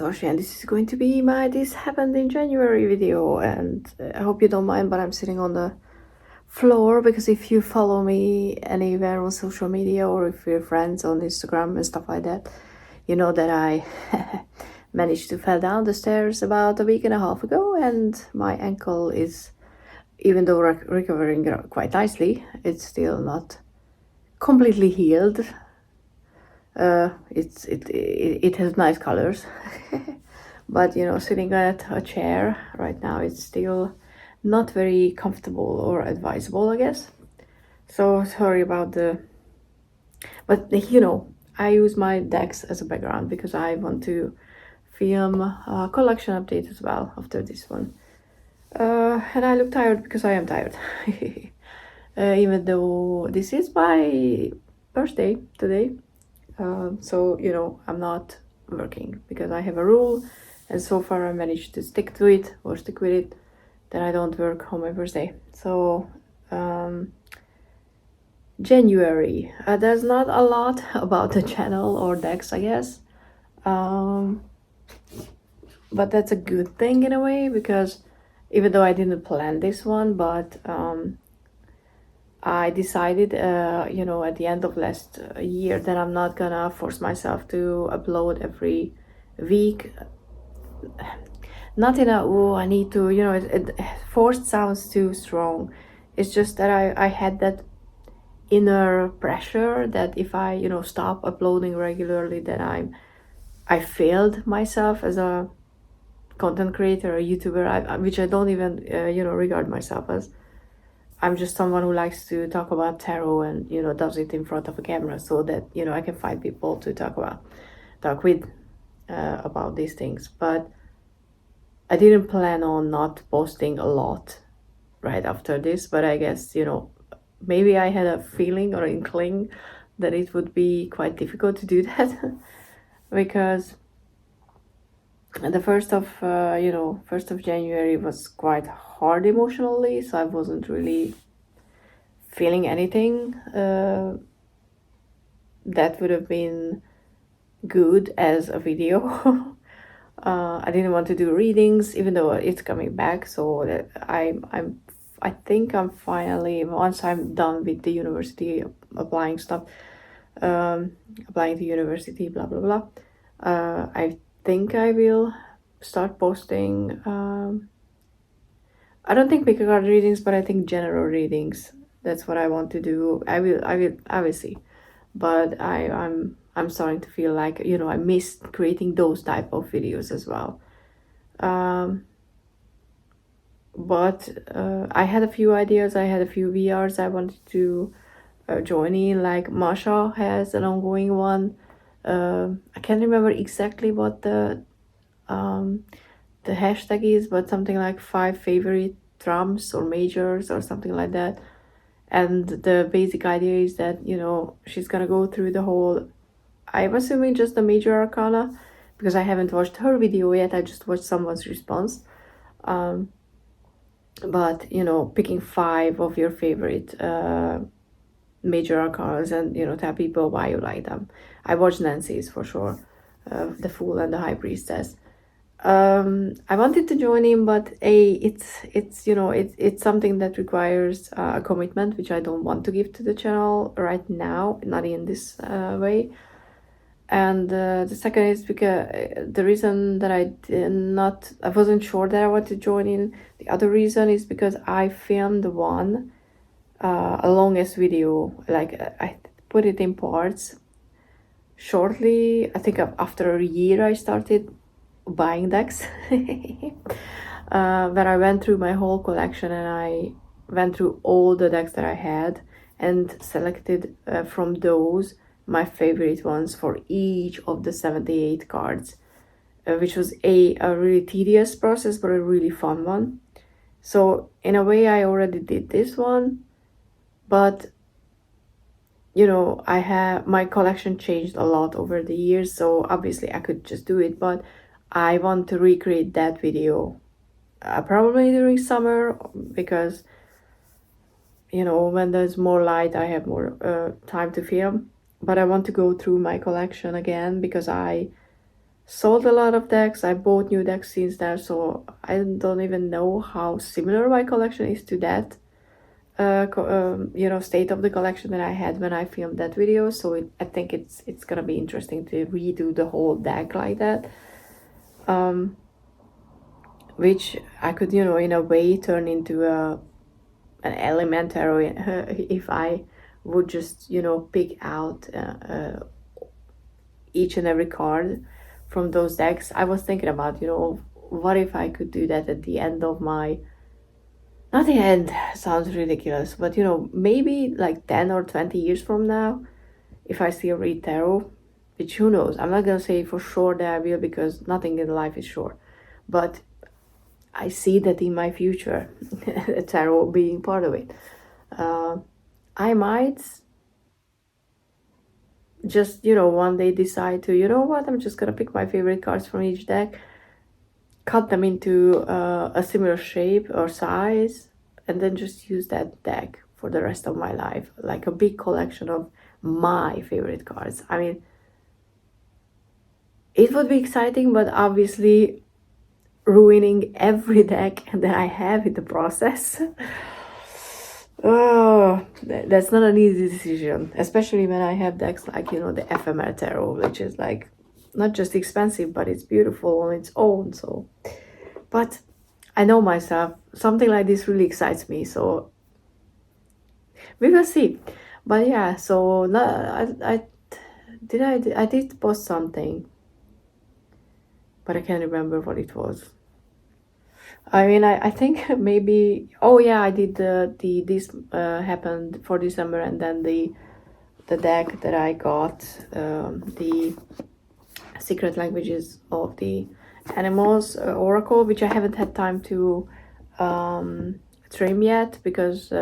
Orsi, and this is going to be my This Happened in January video, and I hope you don't mind, but I'm sitting on the floor because if you follow me anywhere on social media or if you're friends on Instagram and stuff like that, you know that I managed to fall down the stairs about a week and a half ago, and my ankle is, even though recovering quite nicely, it's still not completely healed. It has nice colors, but you know, sitting at a chair right now, it's still not very comfortable or advisable, I guess. So sorry about but you know, I use my decks as a background because I want to film a collection update as well after this one. And I look tired because I am tired. Even though this is my birthday today. So, you know, I'm not working because I have a rule, and so far I managed to stick to it or stick with it, that I don't work on my birthday. So, January, there's not a lot about the channel or decks, I guess. But that's a good thing in a way, because even though I didn't plan this one, but I decided, you know, at the end of last year that I'm not gonna force myself to upload every week. Not in a, oh, I need to, you know, forced sounds too strong. It's just that I had that inner pressure that if I, you know, stop uploading regularly, then I failed myself as a content creator, a YouTuber, which I don't even, you know, regard myself as. I'm just someone who likes to talk about tarot and, you know, does it in front of a camera so that, you know, I can find people to talk with about these things. But I didn't plan on not posting a lot right after this, but I guess, you know, maybe I had a feeling or inkling that it would be quite difficult to do that because the 1st of January was quite hard emotionally, so I wasn't really feeling anything that would have been good as a video. I didn't want to do readings, even though it's coming back, so that I think I'm finally, once I'm done with the university applying stuff, applying to university, blah blah blah, I think I will start posting. I don't think pick a card readings, but I think general readings. That's what I want to do. I will see. But I'm starting to feel like, you know, I missed creating those type of videos as well. But I had a few ideas. I had a few VRs I wanted to join in. Like Masha has an ongoing one. I can't remember exactly what the hashtag is, but something like 5 favorite drums or majors or something like that. And the basic idea is that, you know, she's gonna go through the whole, I'm assuming just the major arcana, because I haven't watched her video yet, I just watched someone's response. But, you know, picking 5 of your favorite major arcanas and, you know, tell people why you like them. I watched Nancy's for sure, the Fool and the High Priestess. I wanted to join in, but it's you know, it's something that requires a commitment, which I don't want to give to the channel right now, not in this way. And the second is because the reason that I wasn't sure that I want to join in. The other reason is because I filmed one a longest video, like I put it in parts shortly. I think after a year I started buying decks. When I went through my whole collection and I went through all the decks that I had and selected from those my favorite ones for each of the 78 cards, which was a really tedious process but a really fun one. So in a way I already did this one, but you know, my collection changed a lot over the years, so obviously I could just do it, but I want to recreate that video probably during summer, because, you know, when there's more light I have more time to film. But I want to go through my collection again because I sold a lot of decks. I bought new decks since then, so I don't even know how similar my collection is to that state of the collection that I had when I filmed that video. So I think it's gonna be interesting to redo the whole deck like that, which I could, in a way turn into an elementary if I would just, pick out each and every card from those decks. I was thinking about, what if I could do that at the end of my, not the end sounds ridiculous, but maybe like 10 or 20 years from now, if I still read tarot, which who knows, I'm not gonna say for sure that I will, because nothing in life is sure, but I see that in my future, tarot being part of it. I might just, one day decide to, what, I'm just gonna pick my favorite cards from each deck, cut them into a similar shape or size, and then just use that deck for the rest of my life, like a big collection of my favorite cards. I mean, it would be exciting, but obviously ruining every deck that I have in the process. Oh, that's not an easy decision, especially when I have decks like, the ephemeral tarot, which is like not just expensive, but it's beautiful on its own. So, but I know myself, something like this really excites me, so we will see. But yeah, so no, I did post something, but I can't remember what it was. I mean, I think maybe, oh yeah, I did this happened for December, and then the deck that I got, the secret languages of the animals oracle, which I haven't had time to trim yet, because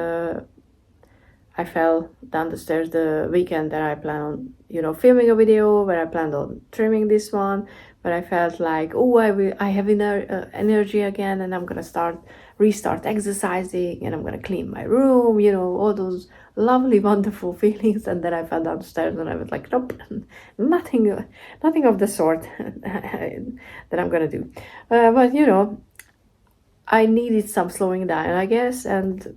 I fell down the stairs the weekend that I plan on, filming a video where I planned on trimming this one, but I felt like, oh, I have energy again, and I'm gonna restart exercising, and I'm gonna clean my room, all those lovely, wonderful feelings. And then I fell down the stairs, and I was like, nope, nothing of the sort that I'm gonna do. But I needed some slowing down, I guess, and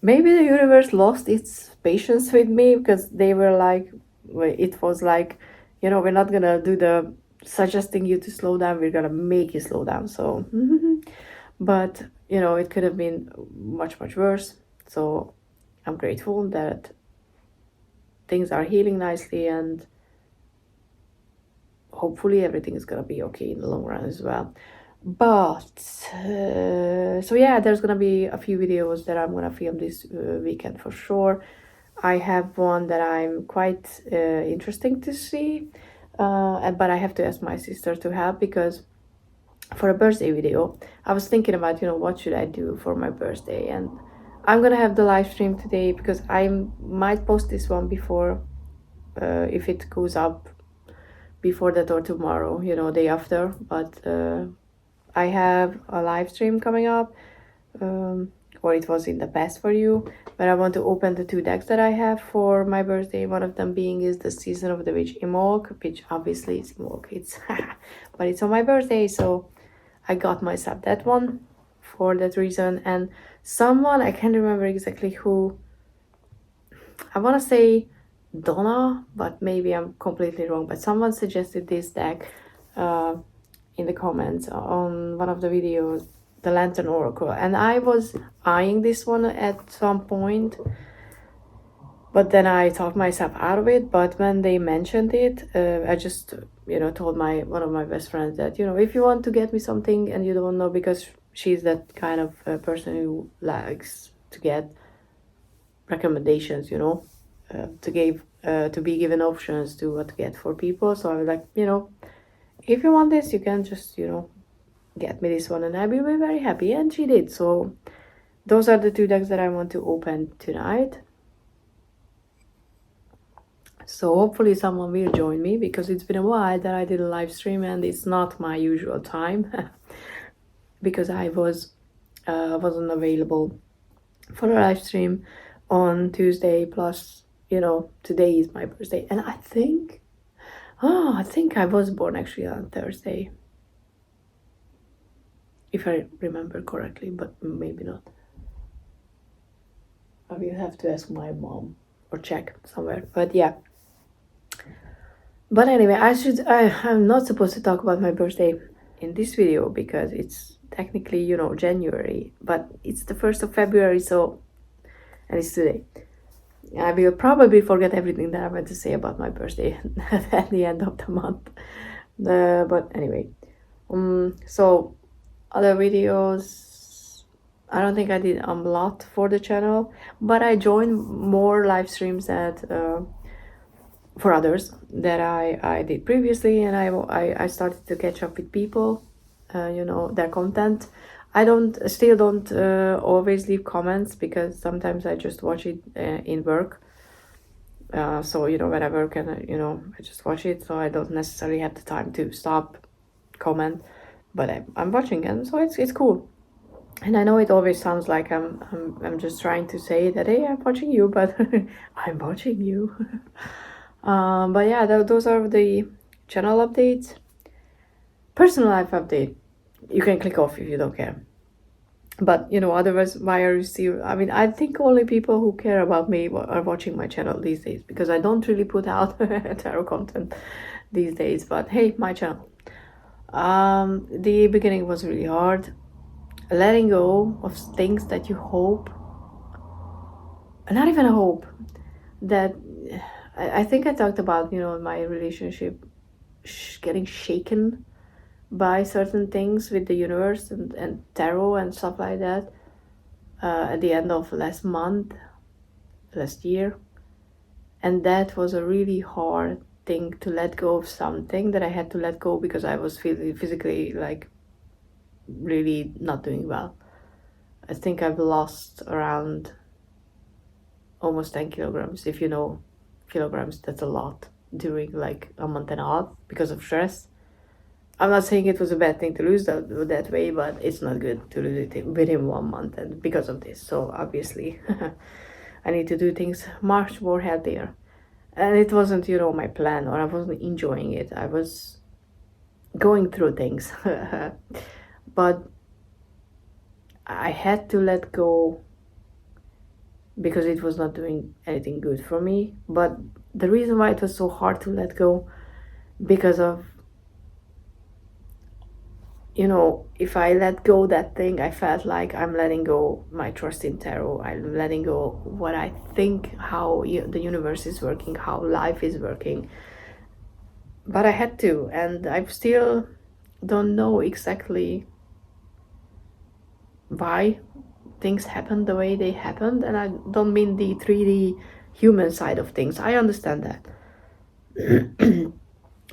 maybe the universe lost its patience with me, because they were like, it was like, we're not gonna do the suggesting you to slow down, we're gonna make you slow down. So but it could have been much, much worse. So I'm grateful that things are healing nicely, and hopefully everything is gonna be okay in the long run as well. But so yeah, there's gonna be a few videos that I'm gonna film this weekend for sure. I have one that I'm quite interesting to see, but I have to ask my sister to help, because for a birthday video, I was thinking about, what should I do for my birthday, and I'm gonna have the live stream today, because I might post this one before, if it goes up before that, or tomorrow, day after. But I have a live stream coming up, or it was in the past for you, but I want to open the 2 decks that I have for my birthday. One of them being is the Season of the Witch Imok, which obviously is Imok, but it's on my birthday, so I got myself that one for that reason. And someone, I can't remember exactly who, I want to say Donna, but maybe I'm completely wrong, but someone suggested this deck in the comments on one of the videos, the Lantern Oracle, and I was eyeing this one at some point, but then I talked myself out of it. But when they mentioned it, I just told one of my best friends that, if you want to get me something and you don't know, because she's that kind of person who likes to get recommendations, to be given options to what to get for people. So I was like, if you want this, you can just get me this one, and I will be very happy. And she did. So those are the 2 decks that I want to open tonight. So hopefully someone will join me, because it's been a while that I did a live stream, and it's not my usual time because I wasn't available for a live stream on Tuesday, plus today is my birthday, and I think Oh, I think I was born actually on Thursday, if I remember correctly, but maybe not. I will have to ask my mom or check somewhere. But yeah. But anyway, I'm not supposed to talk about my birthday in this video because it's technically, January, but it's the 1st of February, so, and it's today. I will probably forget everything that I want to say about my birthday at the end of the month. But anyway, so other videos, I don't think I did a lot for the channel, but I joined more live streams that for others that I did previously, and I started to catch up with people, their content. I still don't always leave comments because sometimes I just watch it in work. So when I work and I just watch it, so I don't necessarily have the time to stop, comment, but I'm watching, and so it's cool. And I know it always sounds like I'm just trying to say that, hey, I'm watching you, but I'm watching you. But yeah, those are the channel updates. Personal life update, you can click off if you don't care. But otherwise, why are you still? I mean, I think only people who care about me are watching my channel these days, because I don't really put out tarot content these days. But hey, my channel. The beginning was really hard. Letting go of things that you hope, not even hope, that I think I talked about, my relationship getting shaken by certain things with the universe and tarot and stuff like that at the end of last year. And that was a really hard thing to let go of, something that I had to let go because I was feeling physically like really not doing well. I think I've lost around almost 10 kilograms. If you know kilograms, that's a lot during like a month and a half because of stress. I'm not saying it was a bad thing to lose that way, but it's not good to lose it within 1 month and because of this. So obviously I need to do things much more healthier. And it wasn't, my plan, or I wasn't enjoying it. I was going through things. But I had to let go because it was not doing anything good for me. But the reason why it was so hard to let go, because of, if I let go that thing, I felt like I'm letting go my trust in tarot. I'm letting go what I think, how the universe is working, how life is working. But I had to, and I still don't know exactly why things happened the way they happened. And I don't mean the 3D human side of things. I understand that.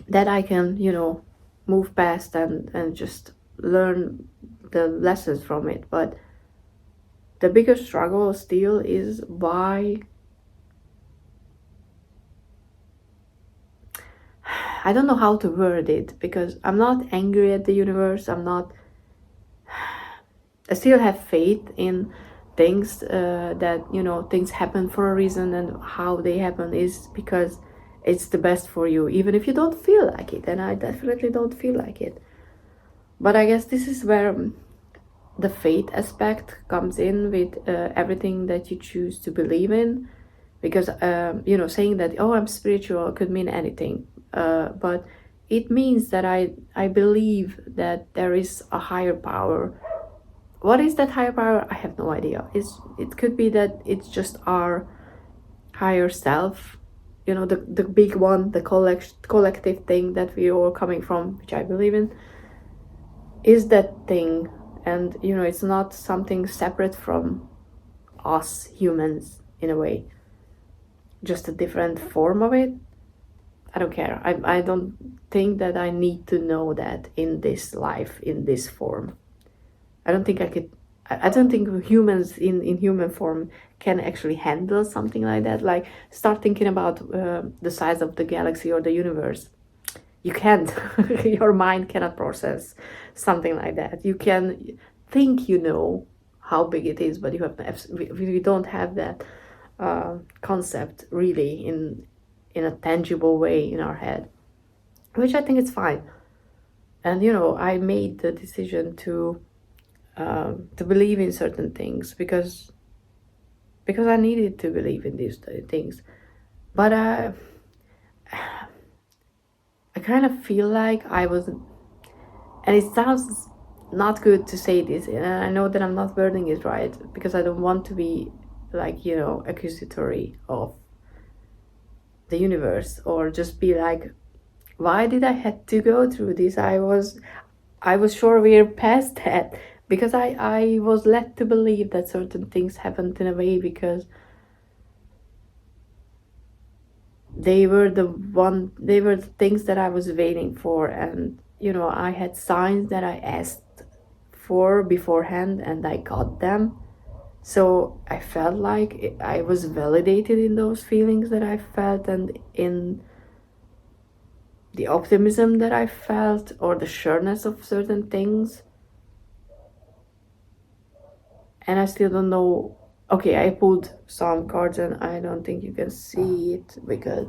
That I can, move past and just learn the lessons from it. But the biggest struggle still is why I don't know how to word it, because I'm not angry at the universe. I still have faith in things, that things happen for a reason, and how they happen is because it's the best for you, even if you don't feel like it. And I definitely don't feel like it. But I guess this is where the faith aspect comes in with everything that you choose to believe in. Because saying that, oh, I'm spiritual, could mean anything, but it means that I believe that there is a higher power. What is that higher power? I have no idea. It could be that it's just our higher self, the big one, the collective thing that we are all coming from, which I believe in, is that thing. And it's not something separate from us humans in a way, just a different form of it. I don't care. I don't think that I need to know that in this life, in this form. I don't think I could. I don't think humans in human form can actually handle something like that. Like, start thinking about the size of the galaxy or the universe. You can't. Your mind cannot process something like that. You can think how big it is, but we don't have that concept really in a tangible way in our head. which I think is fine. And I made the decision to believe in certain things because I needed to believe in these things. But I kind of feel like I was, and it sounds not good to say this, and I know that I'm not wording it right because I don't want to be like, accusatory of the universe, or just be like, why did I had to go through this? I was sure we're past that, because I was led to believe that certain things happened in a way because they were the things that I was waiting for, and I had signs that I asked for beforehand and I got them. So I felt like I was validated in those feelings that I felt, and in the optimism that I felt, or the sureness of certain things. And I still don't know. Okay, I pulled some cards and I don't think you can see it because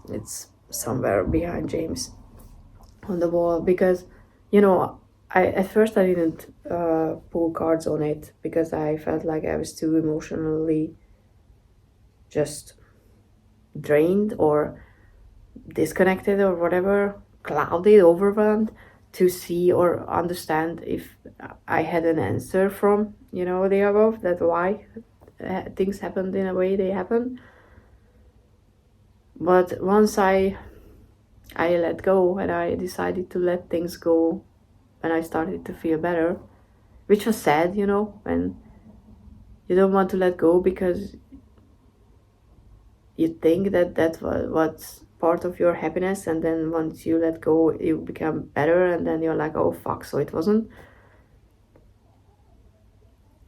it's somewhere behind James on the wall. Because, I at first I didn't pull cards on it because I felt like I was too emotionally just drained or disconnected or whatever, clouded, overwhelmed, to see or understand if I had an answer from, the above, that why things happened in a way they happened. But once I let go and I decided to let things go, and I started to feel better, which was sad, when you don't want to let go because you think that that's what's part of your happiness, and then once you let go you become better, and then you're like, oh fuck, so it wasn't.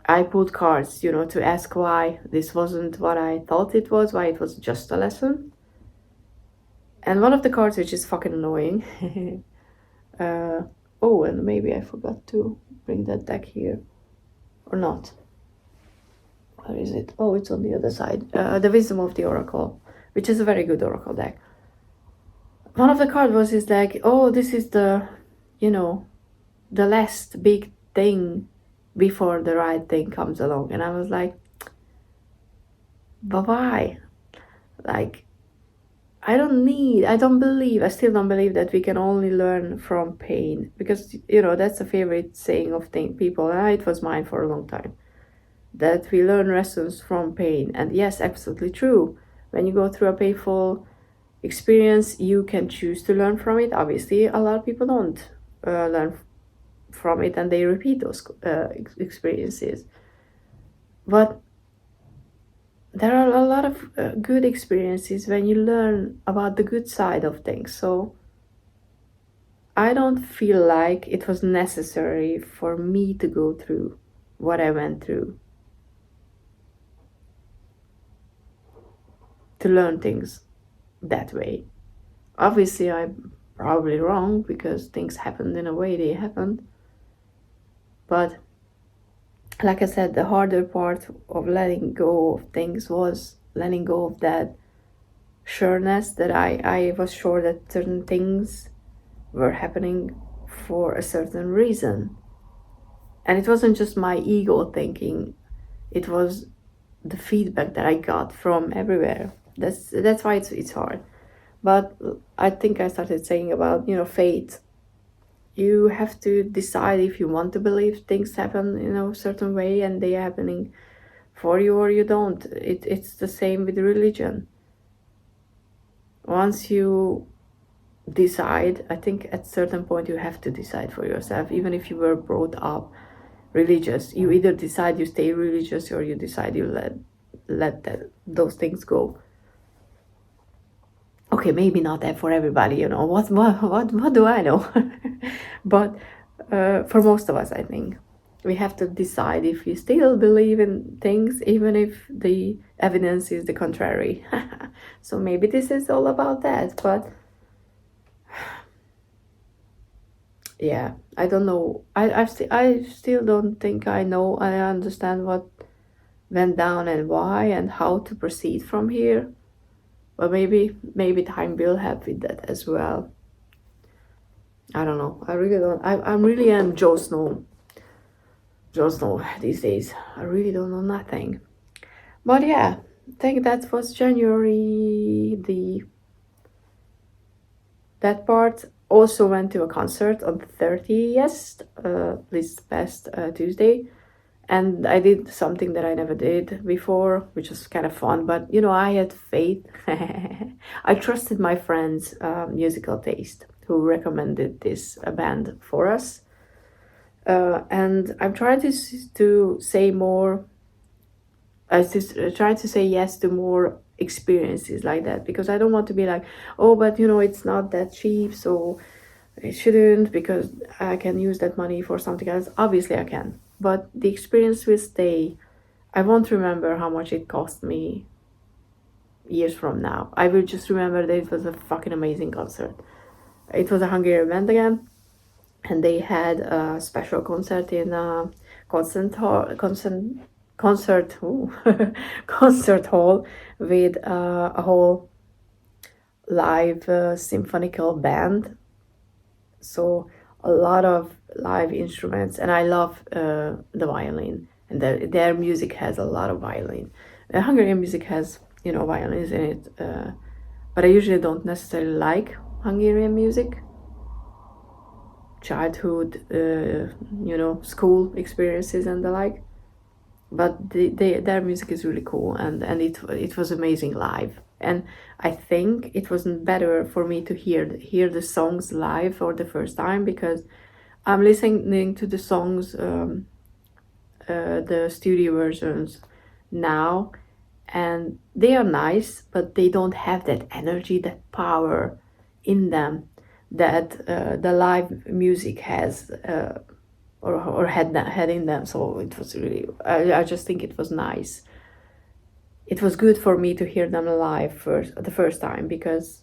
I pulled cards, to ask why this wasn't what I thought it was, why it was just a lesson. And one of the cards, which is fucking annoying, oh, and maybe I forgot to bring that deck here, or not. Where is it? Oh, it's on the other side. The Wisdom of the Oracle, which is a very good Oracle deck. One of the cards is like, oh, this is the last big thing before the right thing comes along. And I was like, but why? Like, I still don't believe that we can only learn from pain, because, that's a favorite saying of people, and it was mine for a long time, that we learn lessons from pain. And yes, absolutely true. When you go through a painful experience, you can choose to learn from it. Obviously, a lot of people don't learn from it, and they repeat those experiences. But there are a lot of good experiences when you learn about the good side of things. So I don't feel like it was necessary for me to go through what I went through to learn things that way. Obviously, I'm probably wrong because things happened in a way they happened. But like I said, the harder part of letting go of things was letting go of that sureness that I was sure that certain things were happening for a certain reason. And it wasn't just my ego thinking, it was the feedback that I got from everywhere. That's why it's hard. But I think I started saying about, fate. You have to decide if you want to believe things happen in a certain way and they are happening for you, or you don't. It's the same with religion. Once you decide, I think at certain point you have to decide for yourself, even if you were brought up religious. You either decide you stay religious, or you decide you let those things go. Okay, maybe not that for everybody, what do I know? But for most of us, I think we have to decide if we still believe in things, even if the evidence is the contrary. So maybe this is all about that. But yeah, I don't know. I still don't think I understand what went down and why and how to proceed from here. But maybe time will help with that as well. I don't know. I really don't. I really am Joe Snow. Joe Snow these days. I really don't know nothing. But yeah, I think that was January. That part also went to a concert on the 30th, this past Tuesday. And I did something that I never did before, which was kind of fun. But I had faith. I trusted my friend's musical taste, who recommended this band for us. And I'm trying to say more. I just try to say yes to more experiences like that, because I don't want to be like, oh, but it's not that cheap, so it shouldn't, because I can use that money for something else. Obviously, I can, but the experience will stay. I won't remember how much it cost me years from now. I will just remember that it was a fucking amazing concert. It was a Hungarian band again, and they had a special concert in a concert hall, ooh, concert hall with a whole live symphonical band. So a lot of live instruments, and I love the violin, and their music has a lot of violin. Hungarian music has violins in it, but I usually don't necessarily like Hungarian music. Childhood, school experiences and the like. But their music is really cool, and it was amazing live. And I think it wasn't better for me to hear the songs live for the first time, because I'm listening to the songs, the studio versions now, and they are nice, but they don't have that energy, that power in them that the live music has, or had in them. So it was really, I just think it was nice. It was good for me to hear them live the first time, because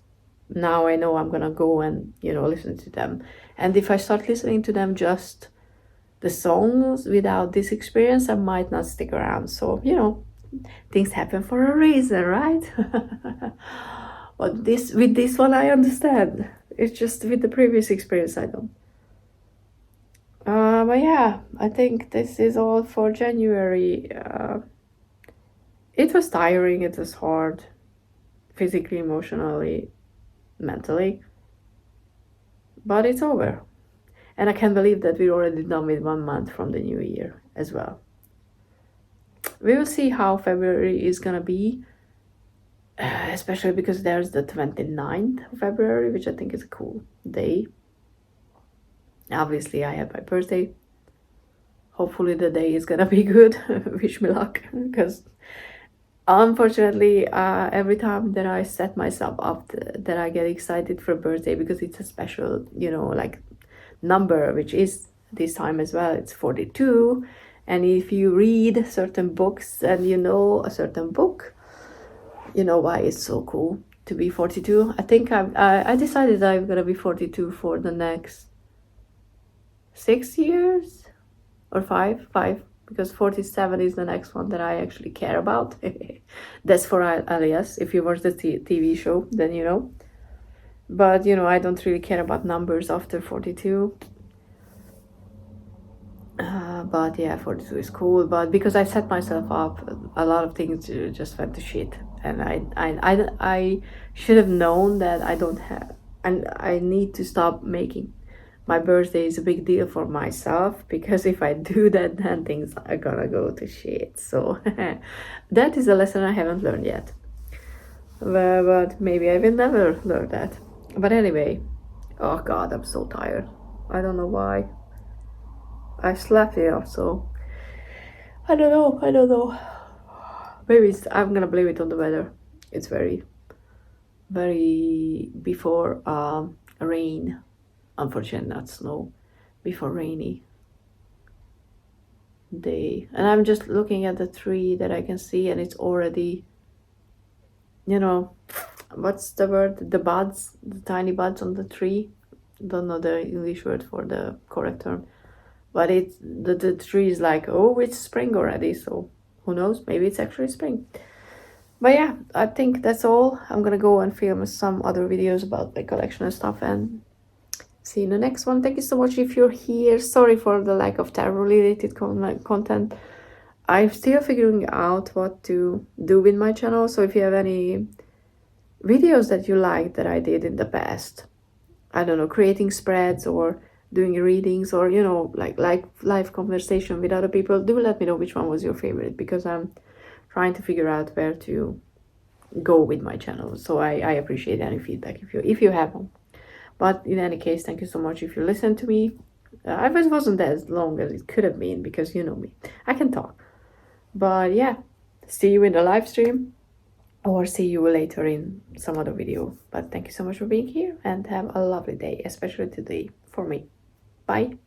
now I know I'm gonna go and listen to them. And if I start listening to them just the songs without this experience, I might not stick around. So things happen for a reason, right? But with this one I understand. It's just with the previous experience I don't. But yeah, I think this is all for January. It was tiring, it was hard, physically, emotionally, mentally, but it's over. And I can't believe that we're already done with 1 month from the new year as well. We will see how February is gonna be, especially because there's the 29th of February, which I think is a cool day. Obviously, I have my birthday. Hopefully the day is gonna be good. Wish me luck, because unfortunately, every time that I set myself up, that I get excited for birthday, because it's a special, like number, which is this time as well. It's 42, and if you read certain books and a certain book, you know why it's so cool to be 42. I think I decided I'm gonna be 42 for the next 6 years or five, because 47 is the next one that I actually care about. That's for Alias. If you watch the TV show, then you know. But I don't really care about numbers after 42. But yeah, 42 is cool. But because I set myself up, a lot of things just went to shit, and I should have known that I don't have, and I need to stop making my birthday is a big deal for myself, because if I do that, then things are gonna go to shit. So that is a lesson I haven't learned yet. But maybe I will never learn that. But anyway, oh god, I'm so tired. I don't know why. I slept enough, so I don't know. Maybe I'm gonna blame it on the weather. It's very, very before rain. Unfortunately, not snow, before rainy day. And I'm just looking at the tree that I can see, and it's already, what's the word? The buds, the tiny buds on the tree. Don't know the English word for the correct term, but the tree is like, oh, it's spring already. So who knows? Maybe it's actually spring. But yeah, I think that's all. I'm gonna go and film some other videos about my collection and stuff, and see you in the next one. Thank you so much if you're here. Sorry for the lack of tarot related content. I'm still figuring out what to do with my channel, so if you have any videos that you like that I did in the past, I don't know, creating spreads or doing readings, or like live conversation with other people, do let me know which one was your favorite, because I'm trying to figure out where to go with my channel. So I appreciate any feedback if you have them. But in any case, thank you so much if you listened to me. It wasn't as long as it could have been, because you know me, I can talk. But yeah, see you in the live stream, or see you later in some other video. But thank you so much for being here, and have a lovely day, especially today for me. Bye.